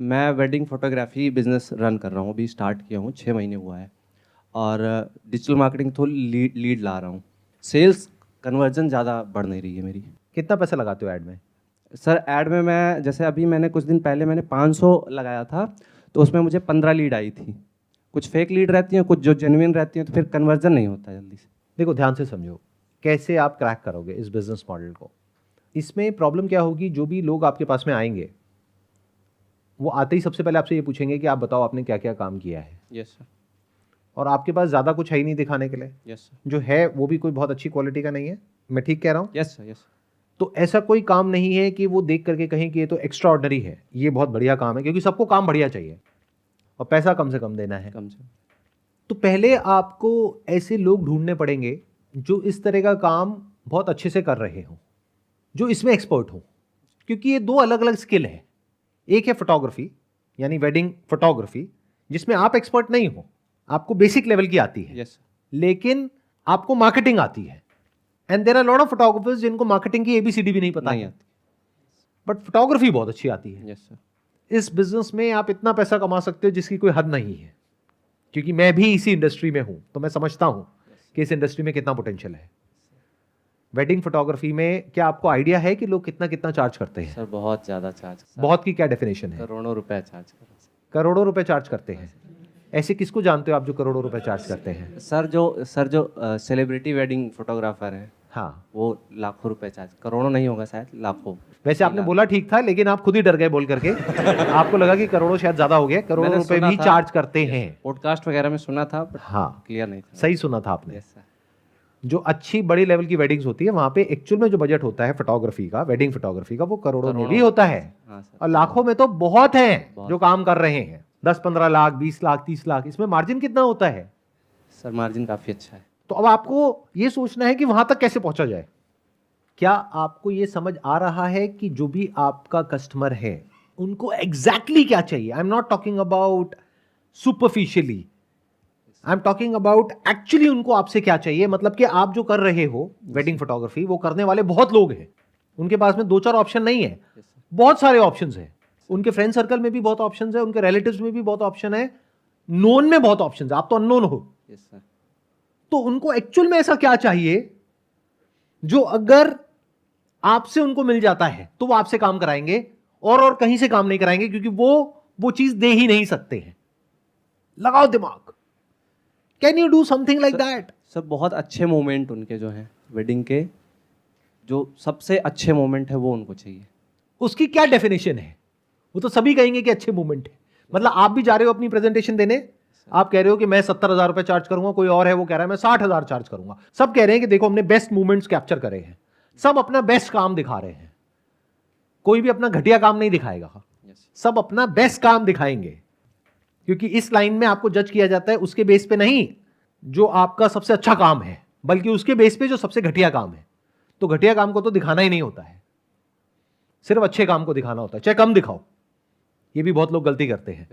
मैं wedding photography business run कर रहा हूँ, अभी स्टार्ट किया हूँ, 6 महीने हुआ है। और डिजिटल मार्केटिंग थोड़ी लीड ला रहा हूँ। सेल्स कन्वर्जन ज़्यादा बढ़ नहीं रही है मेरी। कितना पैसा लगाते हो ऐड में? सर ऐड में मैं जैसे अभी मैंने कुछ दिन पहले मैंने 500 लगाया था, तो उसमें मुझे 15 लीड आई थी। कुछ फेक लीड रहती हैं, कुछ जो जेन्युइन रहती हैं, तो फिर कन्वर्जन नहीं होता जल्दी से। देखो ध्यान से समझो, कैसे आप क्रैक करोगे इस बिजनेस मॉडल को। इसमें प्रॉब्लम क्या होगी, जो भी लोग आपके पास में आएंगे वो आते ही सबसे पहले आपसे ये पूछेंगे कि आप बताओ आपने क्या क्या काम किया है। Yes sir. और आपके पास ज़्यादा कुछ है ही नहीं दिखाने के लिए। Yes sir. जो है वो भी कोई बहुत अच्छी क्वालिटी का नहीं है। मैं ठीक कह रहा हूँ? Yes sir. यस। तो ऐसा कोई काम नहीं है कि वो देख करके कहें कि ये तो एक्स्ट्रा ऑर्डिनरी है, ये बहुत बढ़िया काम है, क्योंकि सबको काम बढ़िया चाहिए और पैसा कम से कम देना है। कम से तो पहले आपको ऐसे लोग ढूंढने पड़ेंगे जो इस तरह का काम बहुत अच्छे से कर रहे हों, जो इसमें एक्सपर्ट हों, क्योंकि ये दो अलग अलग स्किल है। एक है फोटोग्राफी, यानी वेडिंग फोटोग्राफी, जिसमें आप एक्सपर्ट नहीं हो, आपको बेसिक लेवल की आती है। यस। लेकिन आपको मार्केटिंग आती है। And there are lot of photographers जिनको मार्केटिंग की एबीसीडी भी नहीं पता नहीं है, आती। बट फोटोग्राफी बहुत अच्छी आती है। Yes sir. इस बिजनेस में आप इतना पैसा कमा सकते हो जिसकी कोई हद नहीं है, क्योंकि मैं भी इसी इंडस्ट्री में हूं, तो मैं समझता हूं कि इस इंडस्ट्री में कितना पोटेंशियल है। वेडिंग फोटोग्राफी में क्या आपको आइडिया है कि लोग कितना कितना चार्ज करते हैं? सर बहुत ज़्यादा चार्ज। बहुत की क्या डेफिनेशन है? करोड़ों रुपए चार्ज कर रहे करोड़ों रुपए चार्ज करते हैं। ऐसे किसको जानते हो आप जो करोड़ों रुपए चार्ज करते हैं? हैं। सर जो सेलिब्रिटी वेडिंग फोटोग्राफर हैं, हाँ, वो लाखों रुपए चार्ज, करोड़ों नहीं होगा शायद, लाखों। वैसे आपने बोला ठीक था, लेकिन आप खुद ही डर गए बोल करके। आपको लगा कि करोड़ों शायद ज्यादा हो गए। करोड़ों मैंने रुपए सुना भी था। चार्ज करते हैं। पॉडकास्ट वगैरह में सुना था, बट हाँ, क्लियर नहीं था। सही सुना था आपने। Yes sir. जो अच्छी बड़ी लेवल की वेडिंग्स होती है वहां पे एक्चुअल में जो बजट होता है फोटोग्राफी का, वेडिंग फोटोग्राफी का, वो करोड़ों में भी होता है। हाँ सर। और लाखों में तो बहुत हैं बहुत। जो काम कर रहे हैं। 10-15 लाख, 20 लाख, 30 लाख, इसमें मार्जिन कितना होता है? सर मार्जिन काफ़ी अच्छा है। तो अब आपको ये सोचना है कि वहां तक कैसे पहुंचा जाए। क्या आपको ये समझ आ रहा है कि जो भी आपका कस्टमर है उनको एग्जैक्टली क्या चाहिए? I am not talking about superficially, I am talking about actually उनको आपसे क्या चाहिए। मतलब कि आप जो कर रहे हो वेडिंग फोटोग्राफी, वो करने वाले बहुत लोग हैं, उनके पास में 2-4 ऑप्शन नहीं है, बहुत सारे ऑप्शंस हैं। उनके फ्रेंड सर्कल में भी बहुत ऑप्शंस है, उनके रिलेटिव्स में भी बहुत ऑप्शन है, नोन में बहुत ऑप्शंस है। आप तो अननोन हो। Yes sir. तो उनको एक्चुअल में ऐसा क्या चाहिए जो अगर आपसे उनको मिल जाता है तो वो आपसे काम कराएंगे और कहीं से काम नहीं कराएंगे, क्योंकि वो चीज दे ही नहीं सकते हैं। लगाओ दिमाग। Can you do something like that? Sir बहुत अच्छे मोमेंट उनके जो हैं वेडिंग के, जो सबसे अच्छे मोमेंट है वो उनको चाहिए। उसकी क्या डेफिनेशन है? वो तो सभी कहेंगे कि अच्छे मूवमेंट है। मतलब आप भी जा रहे हो अपनी प्रेजेंटेशन देने, आप कह रहे हो कि मैं 70,000 रुपए चार्ज करूंगा, कोई और है वो कह रहा है मैं 60,000 चार्ज करूंगा। सब कह रहे हैं कि देखो हमने बेस्ट मूवमेंट्स कैप्चर करे हैं, सब अपना बेस्ट काम दिखा रहे हैं। कोई भी अपना घटिया काम नहीं दिखाएगा, सब अपना बेस्ट काम दिखाएंगे, क्योंकि इस लाइन में आपको जज किया जाता है उसके बेस पे नहीं जो आपका सबसे अच्छा काम है, बल्कि उसके बेस पे जो सबसे घटिया काम है। तो घटिया काम को तो दिखाना ही नहीं होता है, सिर्फ अच्छे काम को दिखाना होता है, चाहे कम दिखाओ। ये भी बहुत लोग गलती करते हैं।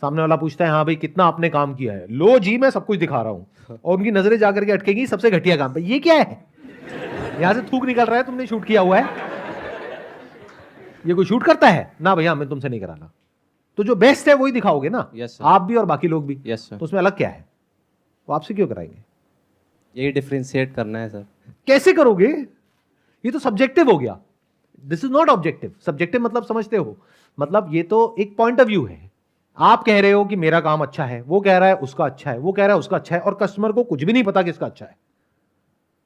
सामने वाला पूछता है हाँ भाई कितना आपने काम किया है, लो जी मैं सब कुछ दिखा रहा हूं, और उनकी नजरें जाकर के अटकेगी सबसे घटिया काम पे। ये क्या है? यहां से थूक निकल रहा है, तुमने शूट किया हुआ है। ये कोई शूट करता है ना भैया, हमें तुमसे नहीं कराना। तो जो बेस्ट है वही दिखाओगे ना। Yes sir. आप भी और बाकी लोग भी। Yes sir. तो उसमें अलग क्या है? वो आपसे क्यों कराएंगे? यही डिफरेंशिएट करना है सर। कैसे करोगे? ये तो सब्जेक्टिव हो गया, this is not objective. Subjective मतलब समझते हो, मतलब ये तो एक पॉइंट ऑफ व्यू है। आप कह रहे हो कि मेरा काम अच्छा है, वो कह रहा है उसका अच्छा है, वो कह रहा है उसका अच्छा है, और कस्टमर को कुछ भी नहीं पता किसका अच्छा है।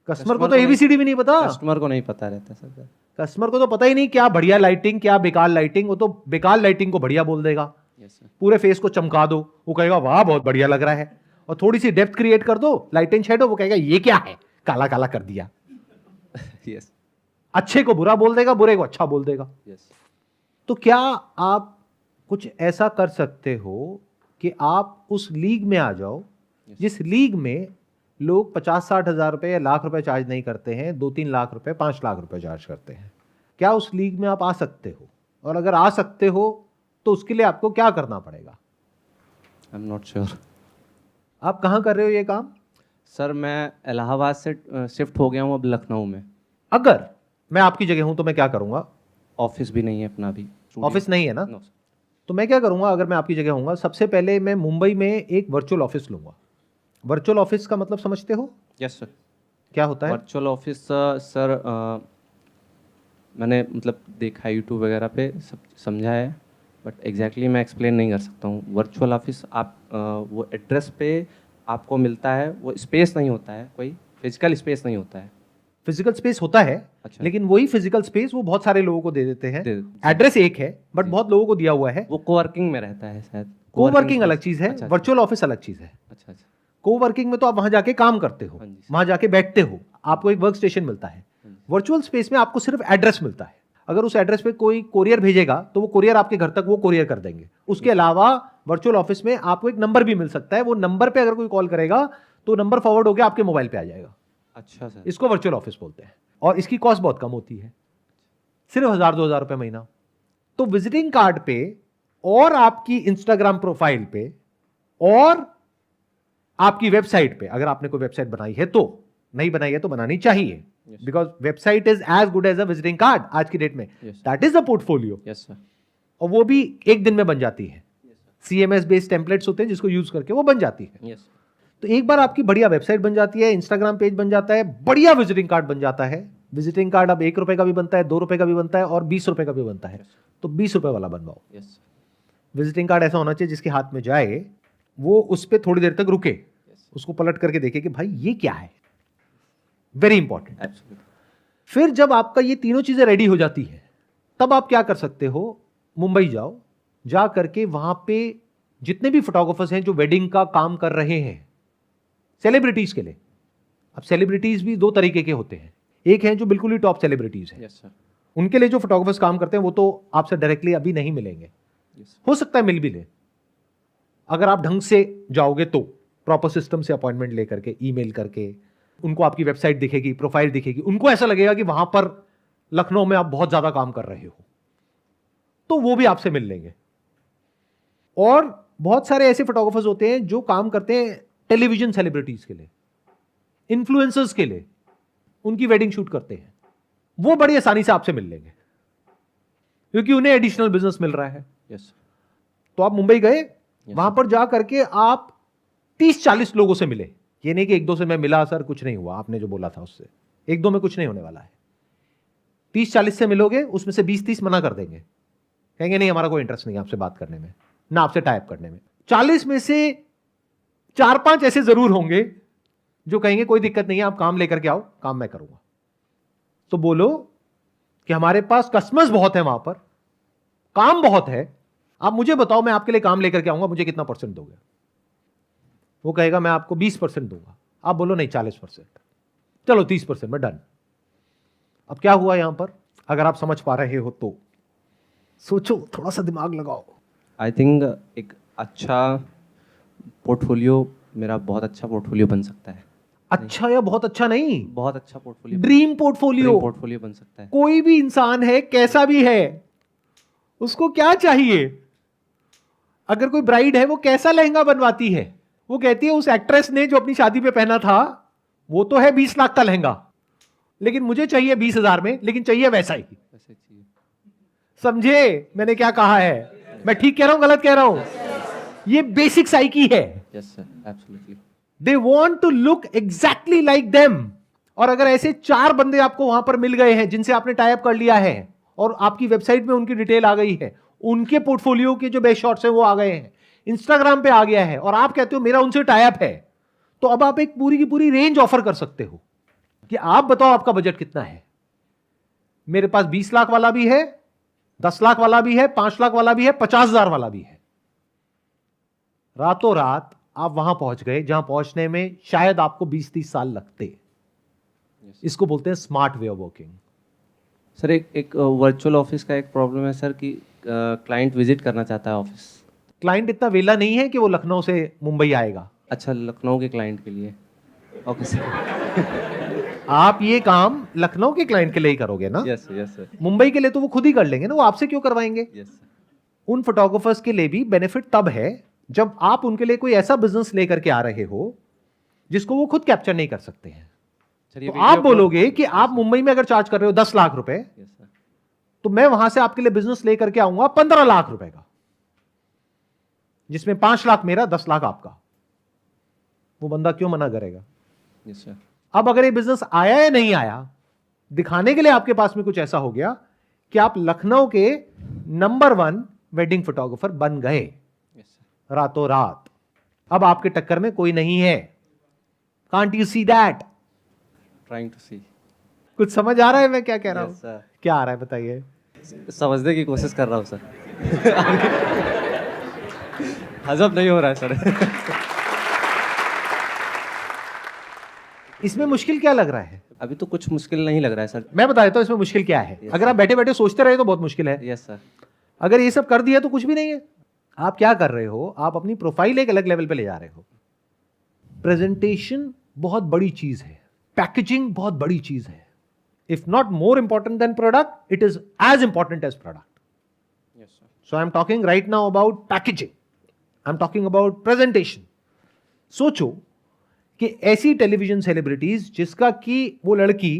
कस्टमर को तो एबीसीडी भी नहीं पता। कस्टमर को नहीं पता रहता सर। कस्टमर को तो पता ही नहीं क्या बढ़िया लाइटिंग क्या बेकार लाइटिंग। वो तो बेकार लाइटिंग को बढ़िया बोल देगा। पूरे फेस को चमका दो, वो कहेगा वाह बहुत बढ़िया लग रहा है। और थोड़ी सी डेप्थ क्रिएट कर दो, लाइट एंड शेडो, वो कहेगा ये क्या है, काला काला कर दिया। यस। अच्छे को बुरा बोल देगा, बुरे को अच्छा बोल देगा। यस। तो क्या आप कुछ ऐसा कर सकते हो कि आप उस लीग में आ जाओ जिस लीग में लोग 50-60 हजार रुपए या लाख रुपए चार्ज नहीं करते हैं, 2-3 लाख रुपए 5 लाख रुपए चार्ज करते हैं? क्या उस लीग में आप आ सकते हो? और अगर आ सकते हो तो उसके लिए आपको क्या करना पड़ेगा? I am not sure. आप कहां कर रहे हो ये काम? सर मैं इलाहाबाद से शिफ्ट हो गया हूँ अब लखनऊ में। अगर मैं आपकी जगह हूं तो मैं क्या करूंगा? ऑफिस भी नहीं है अपना अभी। ऑफिस नहीं है ना? No sir. तो मैं क्या करूंगा, अगर मैं आपकी जगह होऊंगा, सबसे पहले मैं मुंबई में एक वर्चुअल ऑफिस लूंगा। वर्चुअल ऑफिस का मतलब समझते हो यस सर। क्या होता है? वर्चुअल ऑफिस सर, मैंने मतलब देखा यूट्यूब वगैरह पे, सब समझा है, बट एग्जैक्टली मैं एक्सप्लेन नहीं कर सकता हूँ। वर्चुअल ऑफिस आप वो एड्रेस पे आपको मिलता है, वो स्पेस नहीं होता है, कोई फिजिकल स्पेस नहीं होता है। फिजिकल स्पेस होता है, अच्छा। लेकिन वही फिजिकल स्पेस वो बहुत सारे लोगों को दे देते हैं। दे- एड्रेस एक है बट जी। बहुत लोगों को दिया हुआ है। वो कोवर्किंग में रहता है शायद। कोवर्किंग अलग चीज है, अच्छा, वर्चुअल ऑफिस अलग चीज है। अच्छा अच्छा। कोवर्किंग में तो आप वहां जाके काम करते हो, हाँ जी। वहां जाके बैठते हो, आपको एक वर्क स्टेशन मिलता है। वर्चुअल स्पेस में आपको सिर्फ एड्रेस मिलता है। अगर उस एड्रेस पे कोई कोरियर भेजेगा तो वो कोरियर आपके घर तक वो कोरियर कर देंगे। उसके अलावा वर्चुअल ऑफिस में आपको एक नंबर भी मिल सकता है, वो नंबर पे अगर कोई कॉल करेगा तो नंबर फॉरवर्ड होकर आपके मोबाइल पे आ जाएगा। अच्छा सर। इसको वर्चुअल ऑफिस बोलते हैं, और इसकी कॉस्ट बहुत कम होती है, सिर्फ 1,000-2,000 रुपए महीना। तो विजिटिंग कार्ड पे और आपकी इंस्टाग्राम प्रोफाइल पे और आपकी वेबसाइट पे, अगर आपने कोई वेबसाइट बनाई है तो, नहीं बनाई है तो बनानी चाहिए, because website is as good as a visiting card आज की डेट में। Yes. That is a portfolio, yes sir. और वो भी एक दिन में बन जाती है। CMS बेस्ड टेम्पलेट्स होते हैं जिसको यूज करके वो बन जाती है। यस। तो एक बार आपकी बढ़िया वेबसाइट बन जाती है, इंस्टाग्राम पेज बन जाता है, बढ़िया विजिटिंग कार्ड बन जाता है। विजिटिंग कार्ड अब 1 रुपए का भी बनता है, 2 रुपए का भी बनता है और 20 रुपए का भी बनता है। तो 20 रुपए वाला बनवाओ। यस। विजिटिंग कार्ड ऐसा होना चाहिए जिसके हाथ में जाए वो उस पर थोड़ी देर तक रुके, उसको पलट करके देखे कि भाई ये क्या है। Very important. एब्सोल्युटली। फिर जब आपका ये तीनों चीजें रेडी हो जाती है, तब आप क्या कर सकते हो, मुंबई जाओ, जा करके वहां पे जितने भी फोटोग्राफर्स हैं जो वेडिंग का काम कर रहे हैं सेलिब्रिटीज के लिए। अब सेलिब्रिटीज भी 2 तरीके के होते हैं, एक हैं जो बिल्कुल ही टॉप सेलिब्रिटीज हैं, यस सर। उनके लिए जो फोटोग्राफर्स काम करते हैं वो तो आपसे डायरेक्टली अभी नहीं मिलेंगे, यस। हो सकता है मिल भी ले, अगर आप ढंग से जाओगे तो प्रॉपर सिस्टम से अपॉइंटमेंट लेकर के, ईमेल करके, उनको आपकी वेबसाइट दिखेगी, प्रोफाइल दिखेगी, उनको ऐसा लगेगा कि वहां पर लखनऊ में आप बहुत ज्यादा काम कर रहे हो, तो वो भी आपसे मिल लेंगे। और बहुत सारे ऐसे फोटोग्राफर्स होते हैं जो काम करते हैं टेलीविजन सेलिब्रिटीज के लिए, इन्फ्लुएंसर्स के लिए, उनकी वेडिंग शूट करते हैं, वो बड़ी आसानी से आपसे मिल लेंगे क्योंकि उन्हें एडिशनल बिजनेस मिल रहा है। यस। तो आप मुंबई गए, वहां पर जा करके आप 30-40 लोगों से मिले। ये नहीं कि 1-2 से मैं मिला सर कुछ नहीं हुआ, आपने जो बोला था उससे 1-2 में कुछ नहीं होने वाला है। 30-40 से मिलोगे, उसमें से 20-30 मना कर देंगे, कहेंगे नहीं हमारा कोई इंटरेस्ट नहीं है आपसे बात करने में, ना आपसे टाइप करने में। 40 में से 4-5 ऐसे जरूर होंगे जो कहेंगे कोई दिक्कत नहीं है, आप काम लेकर के आओ, काम मैं करूंगा। तो बोलो कि हमारे पास कस्टमर्स बहुत है, वहां पर काम बहुत है, आप मुझे बताओ मैं आपके लिए काम लेकर के आऊंगा, मुझे कितना % दोगे? वो कहेगा मैं आपको 20% दूंगा। आप बोलो नहीं 40%, चलो 30% में डन। अब क्या हुआ यहां पर, अगर आप समझ पा रहे हो तो सोचो, थोड़ा सा दिमाग लगाओ। आई थिंक एक अच्छा पोर्टफोलियो, मेरा बहुत अच्छा पोर्टफोलियो बन सकता है। अच्छा या बहुत अच्छा नहीं, बहुत अच्छा पोर्टफोलियो, ड्रीम पोर्टफोलियो। पोर्टफोलियो बन सकता है। कोई भी इंसान है, कैसा भी है, उसको क्या चाहिए? अगर कोई ब्राइड है, वो कैसा लहंगा बनवाती है? वो कहती है उस एक्ट्रेस ने जो अपनी शादी पे पहना था वो तो है 20 लाख का लहंगा, लेकिन मुझे चाहिए 20,000 में, लेकिन चाहिए वैसा ही। वैसे चाहिए। समझे मैंने क्या कहा है? मैं ठीक कह रहा हूं, गलत कह रहा हूं? ये बेसिक साइकी है। Yes sir, absolutely. They want to look exactly like them. और अगर ऐसे 4 बंदे आपको वहां पर मिल गए हैं जिनसे आपने टाई अप कर लिया है और आपकी वेबसाइट में उनकी डिटेल आ गई है, उनके पोर्टफोलियो के जो बेस्ट शॉट्स हैं वो आ गए हैं, इंस्टाग्राम पे आ गया है, और आप कहते हो मेरा उनसे टाई अप है, तो अब आप एक पूरी की पूरी रेंज ऑफर कर सकते हो कि आप बताओ आपका बजट कितना है। मेरे पास 20 लाख वाला भी है, 10 लाख वाला भी है, 5 लाख वाला भी है, 50,000 वाला भी है। रातों रात आप वहां पहुंच गए जहां पहुंचने में शायद आपको 20-30 साल लगते। इसको बोलते हैं smart way of working. Sir एक वर्चुअल ऑफिस का एक प्रॉब्लम है सर कि क्लाइंट विजिट करना चाहता है ऑफिस। क्लाइंट इतना वेला नहीं है कि वो लखनऊ से मुंबई आएगा। अच्छा, लखनऊ के क्लाइंट के लिए। Okay sir. आप ये काम लखनऊ के क्लाइंट के लिए ही करोगे ना? Yes yes sir. मुंबई के लिए तो वो खुद ही कर लेंगे ना, वो आपसे क्यों करवाएंगे? Yes sir. उन फोटोग्राफर्स के लिए भी बेनिफिट तब है जब आप उनके लिए कोई ऐसा बिजनेस लेकर के आ रहे हो जिसको वो खुद कैप्चर नहीं कर सकते हैं। तो आप बोलोगे कि आप मुंबई में अगर चार्ज कर रहे हो 10 लाख रुपए, यस सर। तो मैं वहां से आपके लिए बिजनेस लेकर के आऊंगा 15 लाख रुपए का। जिसमें 5 लाख मेरा, 10 लाख आपका, वो बंदा क्यों मना करेगा? Yes sir. अब अगर ये बिजनेस आया या नहीं आया, दिखाने के लिए आपके पास में कुछ ऐसा हो गया कि आप लखनऊ के नंबर 1 वेडिंग फोटोग्राफर बन गए यस सर। रातों रात। अब आपके टक्कर में कोई नहीं है। Can't you see that? Trying to see. कुछ समझ आ रहा है मैं क्या कह रहा हूं? Yes sir. क्या आ रहा है बताइए। समझने की कोशिश कर रहा हूँ सर। हजम नहीं हो रहा है सर। इसमें मुश्किल क्या लग रहा है? अभी तो कुछ मुश्किल नहीं लग रहा है सर। मैं बता देता हूं इसमें मुश्किल क्या है। अगर आप बैठे बैठे सोचते रहे तो बहुत मुश्किल है। Yes sir. अगर ये सब कर दिया तो कुछ भी नहीं है। आप क्या कर रहे हो? आप अपनी प्रोफाइल एक अलग लेवल पे ले जा रहे हो। प्रेजेंटेशन बहुत बड़ी चीज है, पैकेजिंग बहुत बड़ी चीज है। If not more important than product, it is as important as product. Yes sir. So I am talking right now about packaging, I am talking about presentation. सोचो कि ऐसी टेलीविजन सेलिब्रिटीज जिसका कि वो लड़की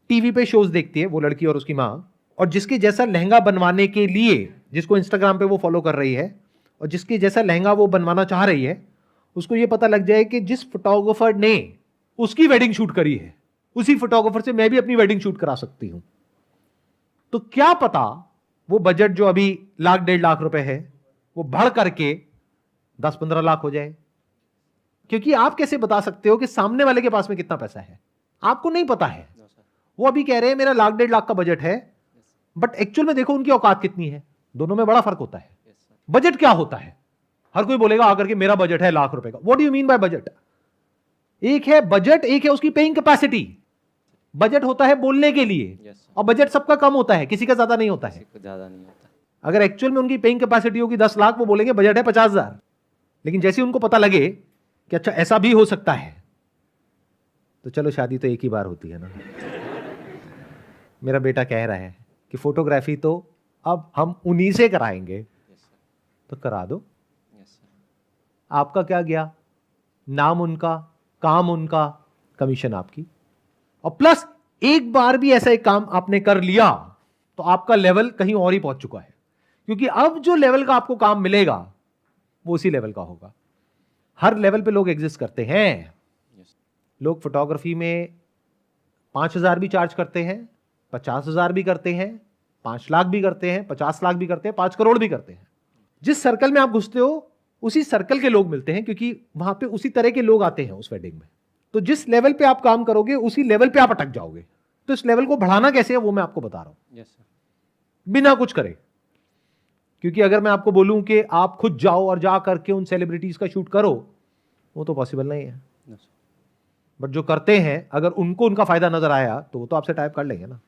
टीवी पे शोज देखती है, वो लड़की और उसकी मां, और जिसके जैसा लहंगा बनवाने के लिए, जिसको इंस्टाग्राम पे वो फॉलो कर रही है और जिसके जैसा लहंगा वो बनवाना चाह रही है, उसको ये पता लग जाए कि जिस फोटोग्राफर ने उसकी वेडिंग शूट करी है, उसी फोटोग्राफर से मैं भी अपनी वेडिंग शूट करा सकती हूं। तो क्या पता वो बजट जो अभी 1,00,000-1.5 लाख रुपए है, वो बढ़ करके 10-15 लाख हो जाए। क्योंकि आप कैसे बता सकते हो कि सामने वाले के पास में कितना पैसा है? आपको नहीं पता है। वो अभी कह रहे हैं मेरा 1,00,000-1.5 लाख का बजट है, बट एक्चुअल में देखो उनकी औकात कितनी है। दोनों में बड़ा फर्क होता है। बजट क्या होता है? हर कोई बोलेगा आकर के मेरा बजट है लाख रुपए का। What do you mean by budget? एक है बजट, एक है उसकी पेइंग कैपेसिटी। बजट होता है बोलने के लिए, और बजट सबका कम होता है, किसी का ज्यादा नहीं होता है। ज्यादा नहीं होता। अगर एक्चुअल में उनकी पेइंग कैपेसिटी होगी 10 लाख, वो बोलेंगे बजट है 50,000। लेकिन जैसे उनको पता लगे कि अच्छा ऐसा भी हो सकता है, तो चलो शादी तो एक ही बार होती है ना। मेरा बेटा कह रहा है कि फोटोग्राफी तो अब हम उन्हीं से कराएंगे, तो करा दो। आपका क्या गया? नाम उनका, काम उनका, कमीशन आपकी। और प्लस एक बार भी ऐसा एक काम आपने कर लिया तो आपका लेवल कहीं और ही पहुंच चुका है। क्योंकि अब जो लेवल का आपको काम मिलेगा वो उसी लेवल का होगा। हर लेवल पे लोग एग्जिस्ट करते हैं। लोग फोटोग्राफी में 5,000 भी चार्ज करते हैं, 50,000 भी करते हैं, 5 लाख भी करते हैं, 50 लाख भी करते हैं, 5 करोड़ भी करते हैं। जिस सर्कल में आप घुसते हो उसी सर्कल के लोग मिलते हैं, क्योंकि वहां पे उसी तरह के लोग आते हैं उस वेडिंग में। तो जिस लेवल पे आप काम करोगे उसी लेवल पे आप अटक जाओगे। तो इस लेवल को बढ़ाना कैसे है वो मैं आपको बता रहा हूं। Yes sir. बिना कुछ करे। क्योंकि अगर मैं आपको बोलूं कि आप खुद जाओ और जा करके उन सेलिब्रिटीज का शूट करो, वो तो पॉसिबल नहीं है। बट जो करते हैं, अगर उनको उनका फायदा नजर आया तो वो तो आपसे टाइप कर लेंगे ना।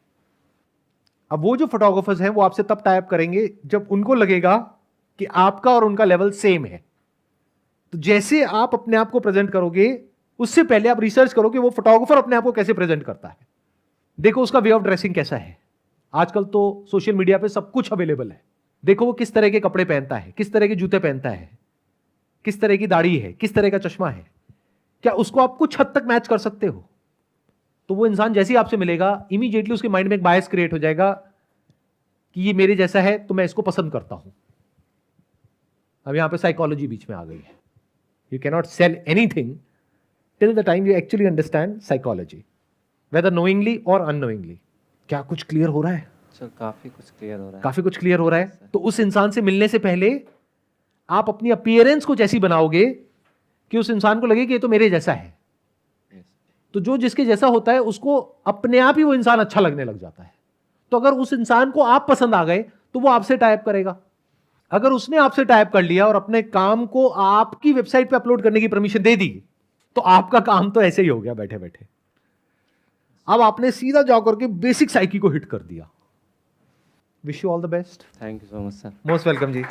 अब वो जो फोटोग्राफर्स हैं वो आपसे तब टाइप करेंगे जब उनको लगेगा कि आपका और उनका लेवल सेम है। तो जैसे आप अपने आप को प्रेजेंट करोगे, उससे पहले आप रिसर्च करो कि वो फोटोग्राफर अपने आप को कैसे प्रेजेंट करता है। देखो उसका वे ऑफ ड्रेसिंग कैसा है। आजकल तो सोशल मीडिया पे सब कुछ अवेलेबल है। देखो वो किस तरह के कपड़े पहनता है, किस तरह के जूते पहनता है, किस तरह की दाढ़ी है, किस तरह का चश्मा है। क्या उसको आप कुछ हद तक मैच कर सकते हो? तो वो इंसान जैसे ही आपसे मिलेगा, इमीडिएटली उसके माइंड में एक बायस क्रिएट हो जाएगा कि ये मेरे जैसा है तो मैं इसको पसंद करता हूं। अब यहां पे साइकोलॉजी बीच में आ गई है। You cannot sell anything till the time you actually understand psychology, whether knowingly और अननोइंगली। क्या कुछ क्लियर हो रहा है? सर काफी कुछ क्लियर हो रहा है। काफी कुछ क्लियर हो रहा है। तो उस इंसान से मिलने से पहले आप अपनी अपीयरेंस को जैसी बनाओगे कि उस इंसान को लगे कि ये तो मेरे जैसा है। तो जो जिसके जैसा होता है उसको अपने आप ही वो इंसान अच्छा लगने लग जाता है। तो अगर उस इंसान को आप पसंद आ गए तो वो आपसे टाइप करेगा। अगर उसने आपसे टाइप कर लिया और अपने काम को आपकी वेबसाइट पे अपलोड करने की परमिशन दे दी, तो आपका काम तो ऐसे ही हो गया बैठे बैठे। अब आपने सीधा जाकर के बेसिक साइकी को हिट कर दिया। Wish you all the best. Thank you so much sir. Most welcome ji.